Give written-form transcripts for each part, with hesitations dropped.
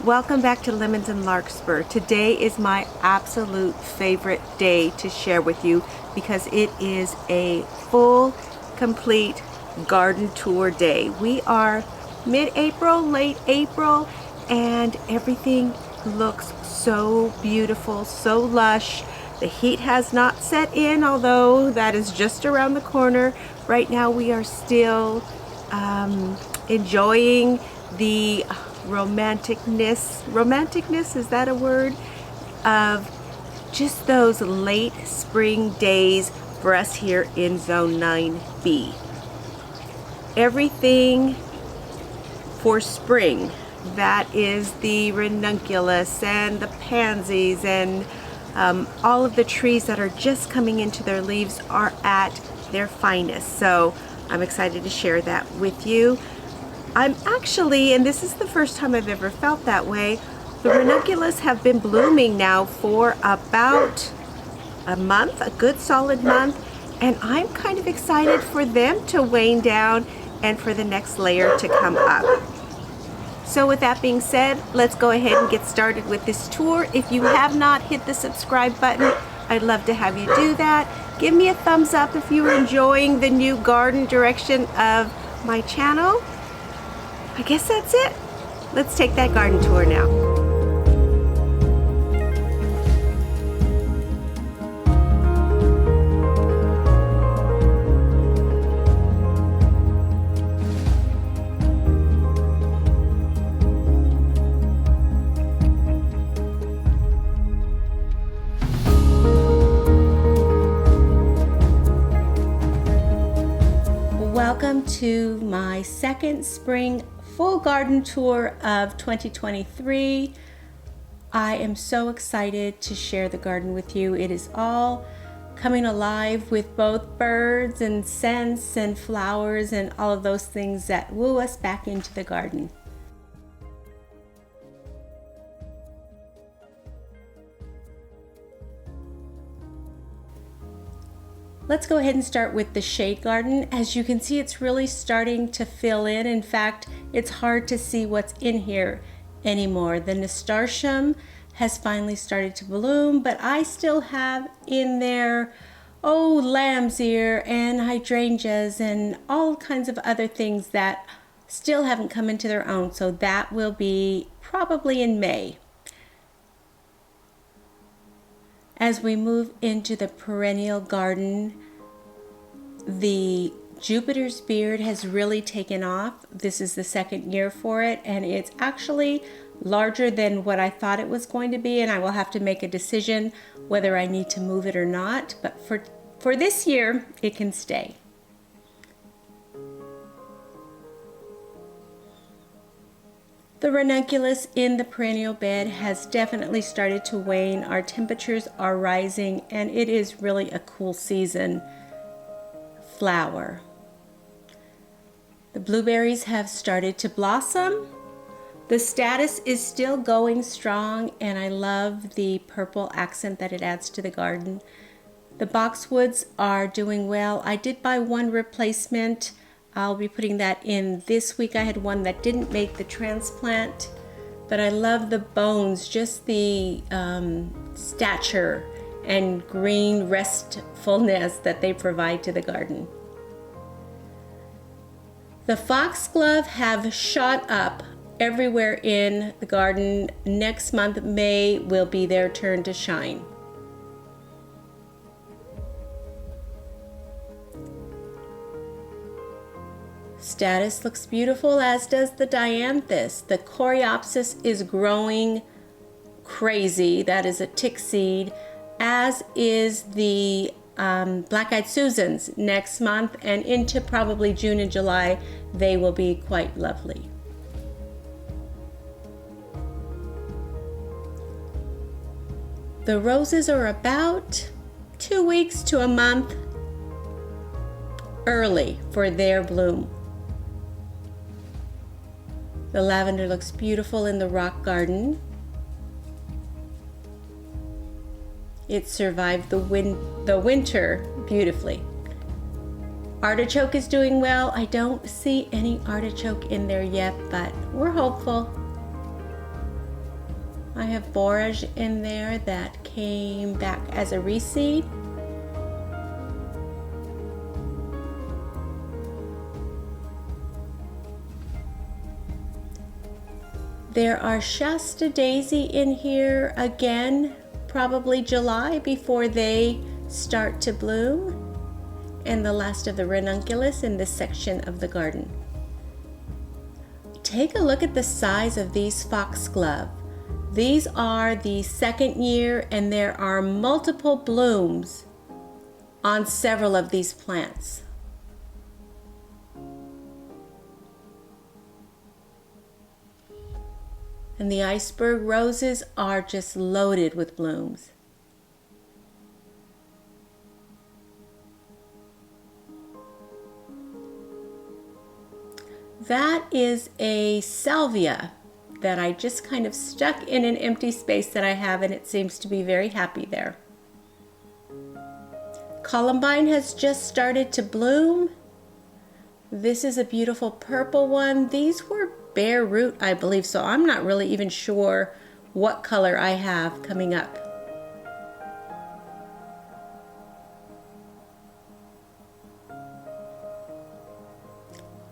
Welcome back to Lemons and Larkspur. Today is my absolute favorite day to share with you because it is a full, complete garden tour day. We are mid-April, late April, and everything looks so beautiful, so lush. The heat has not set in, although that is just around the corner. Right now we are still enjoying the romanticness, is that a word? Of just those late spring days for us here in Zone 9B. Everything for spring, that is the ranunculus and the pansies and all of the trees that are just coming into their leaves are at their finest. So I'm excited to share that with you. I'm actually, and this is the first time I've ever felt that way, the ranunculus have been blooming now for about a month, a good solid month, and I'm kind of excited for them to wane down and for the next layer to come up. So with that being said, let's go ahead and get started with this tour. If you have not hit the subscribe button, I'd love to have you do that. Give me a thumbs up if you're enjoying the new garden direction of my channel. I guess that's it. Let's take that garden tour now. Welcome to my second spring full garden tour of 2023. I am so excited to share the garden with you. It is all coming alive with both birds and scents and flowers and all of those things that woo us back into the garden. Let's go ahead and start with the shade garden. As you can see, it's really starting to fill in. In fact, it's hard to see what's in here anymore. The nasturtium has finally started to bloom, but I still have in there, lamb's ear and hydrangeas and all kinds of other things that still haven't come into their own. So that will be probably in May. As we move into the perennial garden, the Jupiter's beard has really taken off. This is the second year for it, and it's actually larger than what I thought it was going to be, and I will have to make a decision whether I need to move it or not. But for this year, it can stay. The ranunculus in the perennial bed has definitely started to wane. Our temperatures are rising and it is really a cool season flower. The blueberries have started to blossom. The statice is still going strong and I love the purple accent that it adds to the garden. The boxwoods are doing well. I did buy one replacement. I'll be putting that in this week. I had one that didn't make the transplant, but I love the bones, just the stature and green restfulness that they provide to the garden. The foxglove have shot up everywhere in the garden. Next month, May, will be their turn to shine. Statice looks beautiful, as does the dianthus. The coreopsis is growing crazy. That is a tick seed, as is the black-eyed Susans. Next month and into probably June and July, they will be quite lovely. The roses are about 2 weeks to a month early for their bloom. The lavender looks beautiful in the rock garden. It survived the winter beautifully. Artichoke is doing well. I don't see any artichoke in there yet, but we're hopeful. I have borage in there that came back as a reseed. There are Shasta daisy in here again, probably July before they start to bloom, and the last of the ranunculus in this section of the garden. Take a look at the size of these foxglove. These are the second year, and there are multiple blooms on several of these plants. And the iceberg roses are just loaded with blooms. That is a salvia that I just kind of stuck in an empty space that I have, and it seems to be very happy there. Columbine has just started to bloom. This is a beautiful purple one. These were bare root, I believe, so I'm not really even sure what color I have coming up.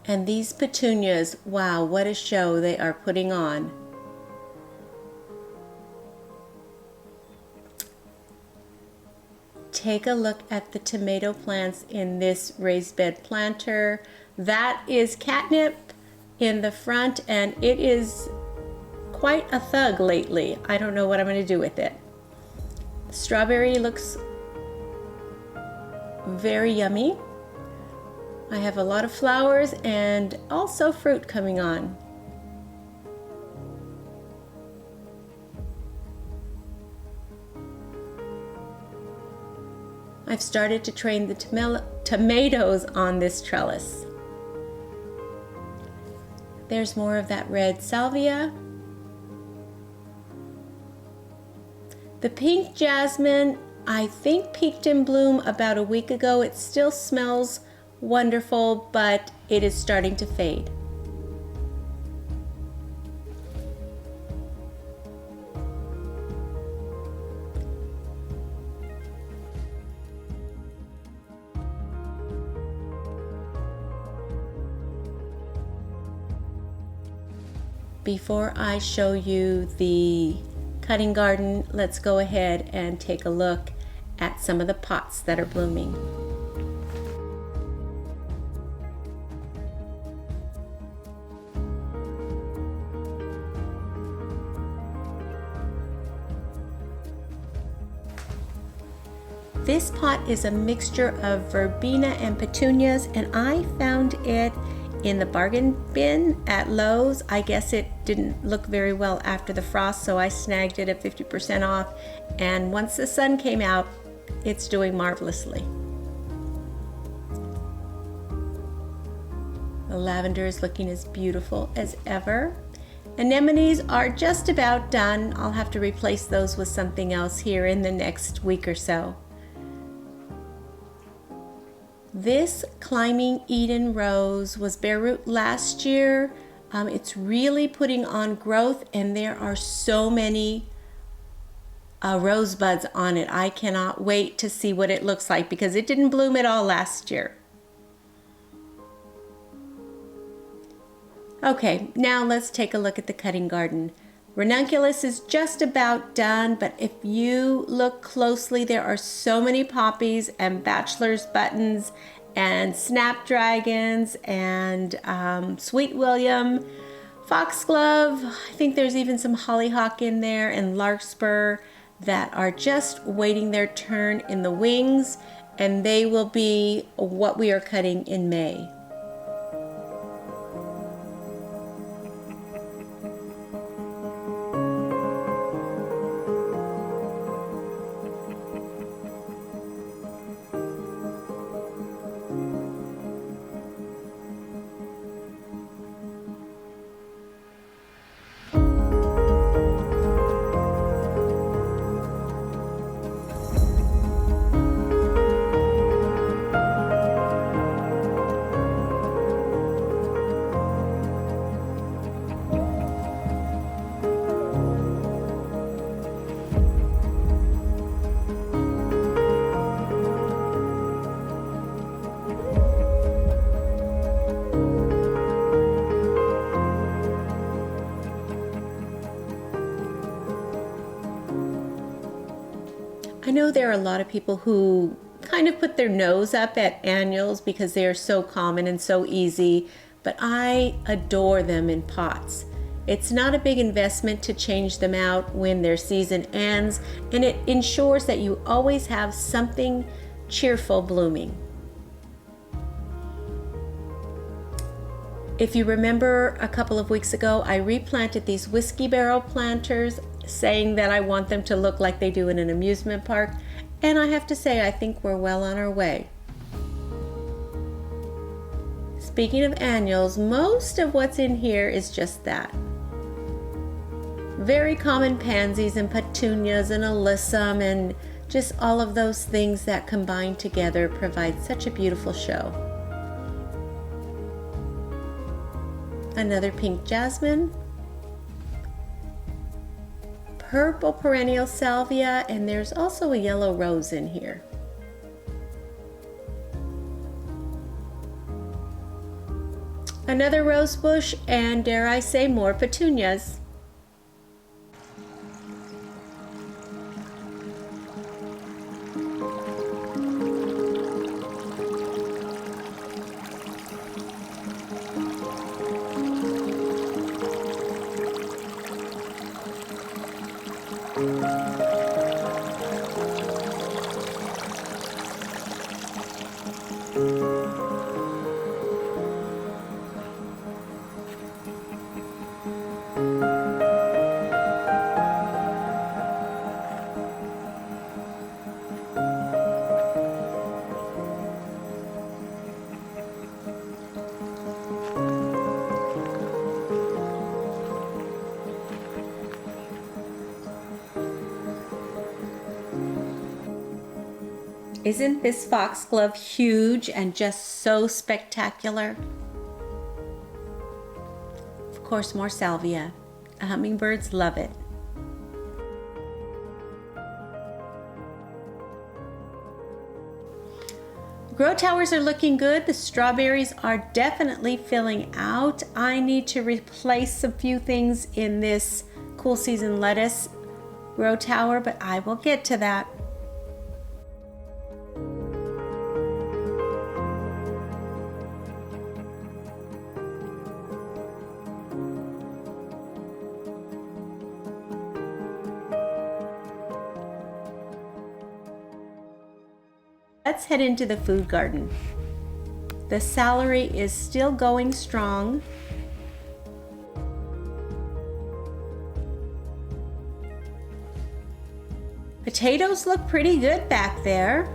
And these petunias, wow, what a show they are putting on. Take a look at the tomato plants in this raised bed planter. That is catnip in the front, and it is quite a thug lately. I don't know what I'm going to do with it. Strawberry looks very yummy. I have a lot of flowers and also fruit coming on. I've started to train the tomatoes on this trellis. There's more of that red salvia. The pink jasmine, I think, peaked in bloom about a week ago. It still smells wonderful, but it is starting to fade. Before I show you the cutting garden, let's go ahead and take a look at some of the pots that are blooming. This pot is a mixture of verbena and petunias, and I found it in the bargain bin at Lowe's. I guess it didn't look very well after the frost, so I snagged it at 50% off, and once the sun came out, it's doing marvelously. The lavender is looking as beautiful as ever. Anemones are just about done. I'll have to replace those with something else here in the next week or so. This Climbing Eden rose was bare root last year. It's really putting on growth, and there are so many rosebuds on it. I cannot wait to see what it looks like because it didn't bloom at all last year. Okay, now let's take a look at the cutting garden. Ranunculus is just about done, but if you look closely, there are so many poppies and bachelor's buttons and snapdragons and sweet William, foxglove. I think there's even some hollyhock in there, and larkspur that are just waiting their turn in the wings, and they will be what we are cutting in May. I know there are a lot of people who kind of put their nose up at annuals because they are so common and so easy, but I adore them in pots. It's not a big investment to change them out when their season ends, and it ensures that you always have something cheerful blooming. If you remember a couple of weeks ago, I replanted these whiskey barrel planters, saying that I want them to look like they do in an amusement park, and I have to say I think we're well on our way. Speaking of annuals, most of what's in here is just that. Very common pansies and petunias and alyssum and just all of those things that combine together provide such a beautiful show. Another pink jasmine, purple perennial salvia, and there's also a yellow rose in here. Another rose bush, and dare I say more petunias. Isn't this foxglove huge and just so spectacular? Of course, more salvia. Hummingbirds love it. Grow towers are looking good. The strawberries are definitely filling out. I need to replace a few things in this cool season lettuce grow tower, but I will get to that. Let's head into the food garden. The celery is still going strong. Potatoes look pretty good back there.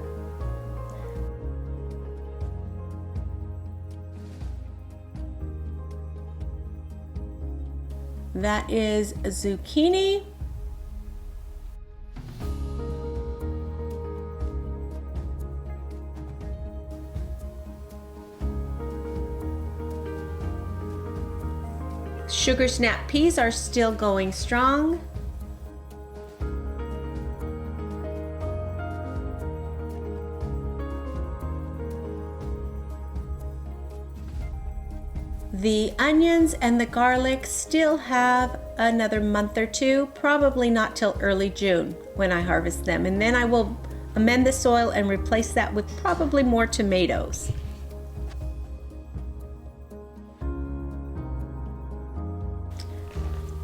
That is zucchini. Sugar snap peas are still going strong. The onions and the garlic still have another month or two, probably not till early June when I harvest them. And then I will amend the soil and replace that with probably more tomatoes.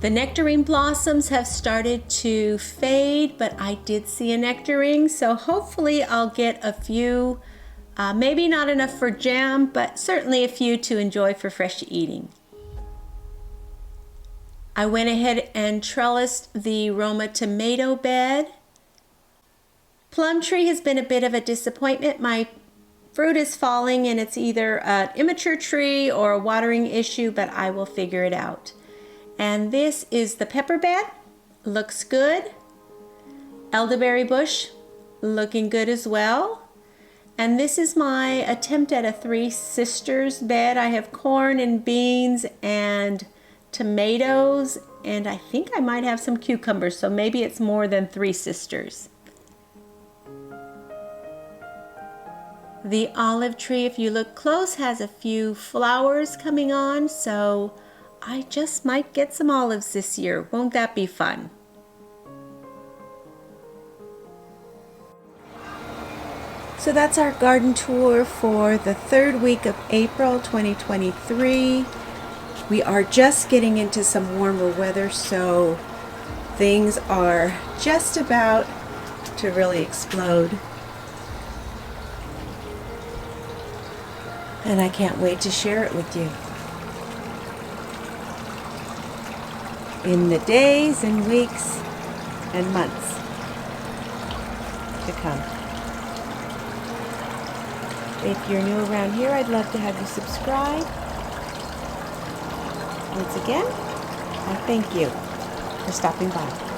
The nectarine blossoms have started to fade, but I did see a nectarine, so hopefully I'll get a few, maybe not enough for jam, but certainly a few to enjoy for fresh eating. I went ahead and trellised the Roma tomato bed. Plum tree has been a bit of a disappointment. My fruit is falling and it's either an immature tree or a watering issue, but I will figure it out. And this is the pepper bed, looks good. Elderberry bush, looking good as well. And this is my attempt at a Three Sisters bed. I have corn and beans and tomatoes, and I think I might have some cucumbers, so maybe it's more than Three Sisters. The olive tree, if you look close, has a few flowers coming on, so I just might get some olives this year. Won't that be fun? So that's our garden tour for the third week of April 2023. We are just getting into some warmer weather, so things are just about to really explode. And I can't wait to share it with you in the days and weeks and months to come. If you're new around here, I'd love to have you subscribe. Once again, I thank you for stopping by.